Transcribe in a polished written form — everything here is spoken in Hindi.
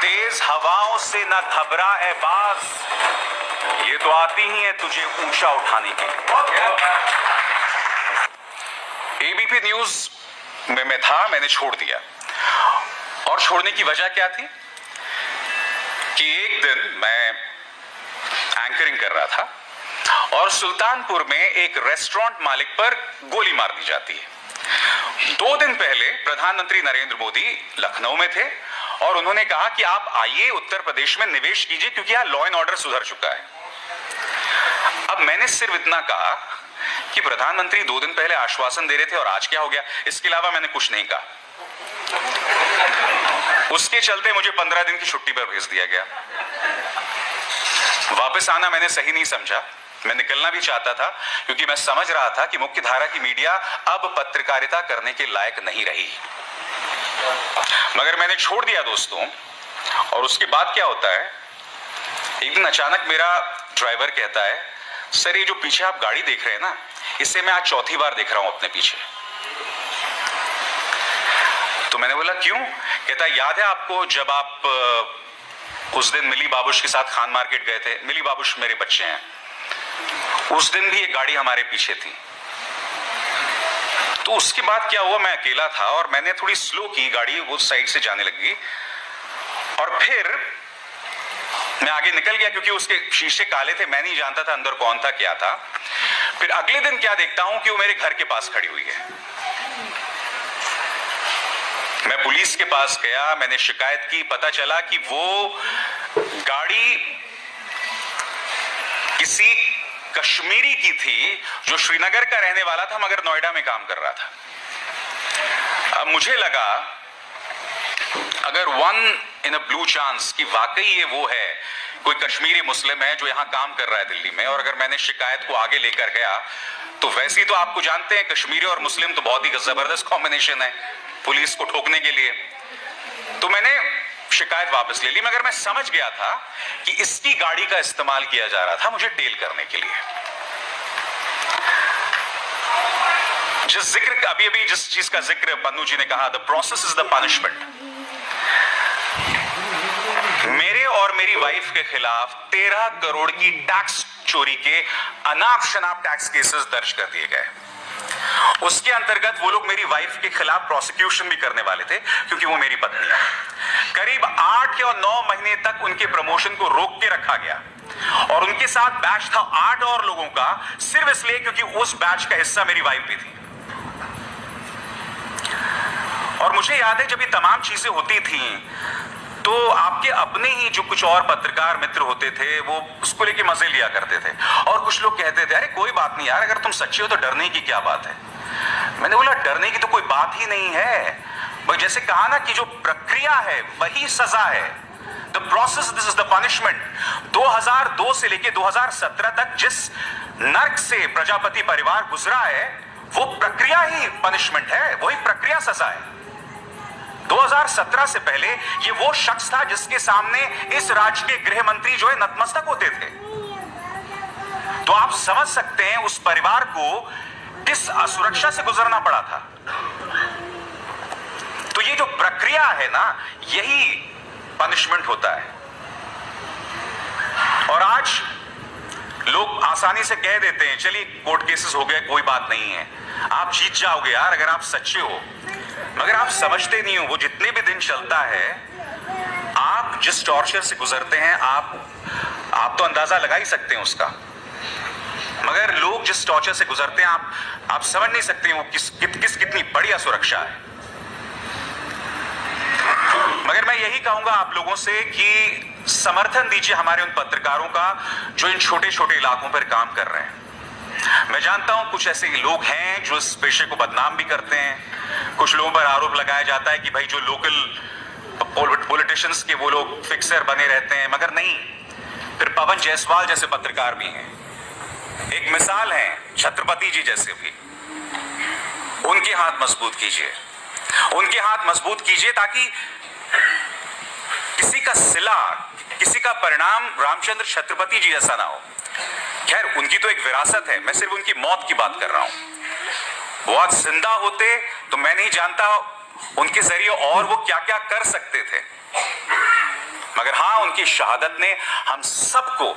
तेज हवाओं से न घबरा ए बाज, ये तो आती ही है तुझे ऊंचा उठाने के लिए। एबीपी न्यूज में मैं था, मैंने छोड़ दिया। और छोड़ने की वजह क्या थी कि एक दिन मैं एंकरिंग कर रहा था और सुल्तानपुर में एक रेस्टोरेंट मालिक पर गोली मार दी जाती है। 2 दिन पहले प्रधानमंत्री नरेंद्र मोदी लखनऊ में थे और उन्होंने कहा कि आप आइए उत्तर प्रदेश में निवेश कीजिए क्योंकि यहां लॉ एंड ऑर्डर सुधर चुका है। अब मैंने सिर्फ इतना कहा कि प्रधानमंत्री 2 दिन पहले आश्वासन दे रहे थे और आज क्या हो गया, इसके अलावा मैंने कुछ नहीं कहा। उसके चलते मुझे 15 दिन की छुट्टी पर भेज दिया गया। वापस आना मैंने सही नहीं समझा, मैं निकलना भी चाहता था क्योंकि मैं समझ रहा था कि मुख्य धारा की मीडिया अब पत्रकारिता करने के लायक नहीं रही। मगर मैंने छोड़ दिया दोस्तों। और उसके बाद क्या होता है, एक दिन अचानक मेरा ड्राइवर कहता है, सर ये जो पीछे आप गाड़ी देख रहे हैं ना, इसे मैं आज चौथी बार देख रहा हूं अपने पीछे। तो मैंने बोला क्यों? कहता याद है आपको जब आप उस दिन मिली बाबूश के साथ खान मार्केट गए थे, मिली बाबूश मेरे बच्चे हैं, उस दिन भी एक गाड़ी हमारे पीछे थी। तो उसके बाद क्या हुआ, मैं अकेला था और मैंने थोड़ी स्लो की गाड़ी, उस साइड से जाने लगी और फिर मैं आगे निकल गया क्योंकि उसके शीशे काले थे, मैं नहीं जानता था अंदर कौन था क्या था। फिर अगले दिन क्या देखता हूं कि वो मेरे घर के पास खड़ी हुई है। मैं पुलिस के पास गया, मैंने शिकायत की, पता चला कि वो गाड़ी किसी कश्मीरी की थी जो श्रीनगर का रहने वाला था मगर नोएडा में काम कर रहा था। अब मुझे लगा अगर 1 in a blue chance कि वाकई ये वो है, कोई कश्मीरी मुस्लिम है जो यहां काम कर रहा है दिल्ली में, और अगर मैंने शिकायत को आगे लेकर गया तो वैसे ही तो आपको जानते हैं कश्मीरी और मुस्लिम तो बहुत ही जबरदस्त कॉम्बिनेशन है पुलिस को ठोकने के लिए। तो मैंने शिकायत वापस ले ली, मगर मैं समझ गया था कि इसकी गाड़ी का इस्तेमाल किया जा रहा था मुझे टेल करने के लिए। जिस जिक्र अभी जिस चीज का जिक्र पन्नू जी ने कहा, the process is the punishment. मेरे और मेरी वाइफ के खिलाफ 13 करोड़ की टैक्स चोरी के अनाप शनाप टैक्स केसेस दर्ज कर दिए गए। उसके अंतर्गत वो लोग मेरी वाइफ के खिलाफ प्रोसिक्यूशन भी करने वाले थे क्योंकि वो मेरी पत्नी है। करीब 8 या 9 महीने तक उनके प्रमोशन को रोक के रखा गया और उनके साथ बैच था 8 और लोगों का, सिर्फ इसलिए क्योंकि उस बैच का हिस्सा मेरी वाइफ भी थी। और मुझे याद है जब ये तमाम चीजें होती थी तो आपके अपने ही जो कुछ और पत्रकार मित्र होते थे वो उसको लेके मजे लिया करते थे और कुछ लोग कहते थे अरे कोई बात नहीं यार, अगर तुम सच्चे हो तो डरने की क्या बात है। मैंने बोला डरने की तो कोई बात ही नहीं है, जैसे कहा ना कि जो प्रक्रिया है वही सजा है। The process this is the punishment. 2002 से लेके 2017 तक जिस नर्क से प्रजापति परिवार गुजरा है वो प्रक्रिया ही पनिशमेंट है, वही प्रक्रिया सजा है। 2017 से पहले ये वो शख्स था जिसके सामने इस राज्य के गृह मंत्री जो है नतमस्तक होते थे। तो आप समझ सकते हैं उस परिवार को किस असुरक्षा से गुजरना पड़ा था। तो ये जो प्रक्रिया है ना, यही पनिशमेंट होता है। और आज लोग आसानी से कह देते हैं चलिए कोर्ट केसेस हो गए, कोई बात नहीं है, आप जीत जाओगे यार अगर आप सच्चे हो। मगर आप समझते नहीं हो वो जितने भी दिन चलता है, आप जिस टॉर्चर से गुजरते हैं आप तो अंदाजा लगा ही सकते हैं उसका। मगर लोग जिस टॉर्चर से गुजरते हैं आप समझ नहीं सकते वो कितनी बढ़िया सुरक्षा है। मगर मैं यही कहूंगा आप लोगों से कि समर्थन दीजिए हमारे उन पत्रकारों का जो इन छोटे छोटे इलाकों पर काम कर रहे हैं। मैं जानता हूं कुछ ऐसे लोग हैं जो इस पेशे को बदनाम भी करते हैं। कुछ लोगों पर आरोप लगाया जाता है कि भाई जो लोकल पॉलिटिशियंस के वो लोग फिक्सर बने रहते हैं, मगर नहीं। फिर पवन जायसवाल जैसे पत्रकार भी हैं, एक मिसाल है छत्रपति जी जैसे भी। उनके हाथ मजबूत कीजिए, उनके हाथ मजबूत कीजिए ताकि किसी का सिला, किसी का परिणाम रामचंद्र छत्रपति जी जैसा ना हो। खैर उनकी तो एक विरासत है, मैं सिर्फ उनकी मौत की बात कर रहा हूं। वो आज जिंदा होते तो मैं नहीं जानता उनके जरिए और वो क्या क्या कर सकते थे। मगर हाँ, उनकी शहादत ने हम सबको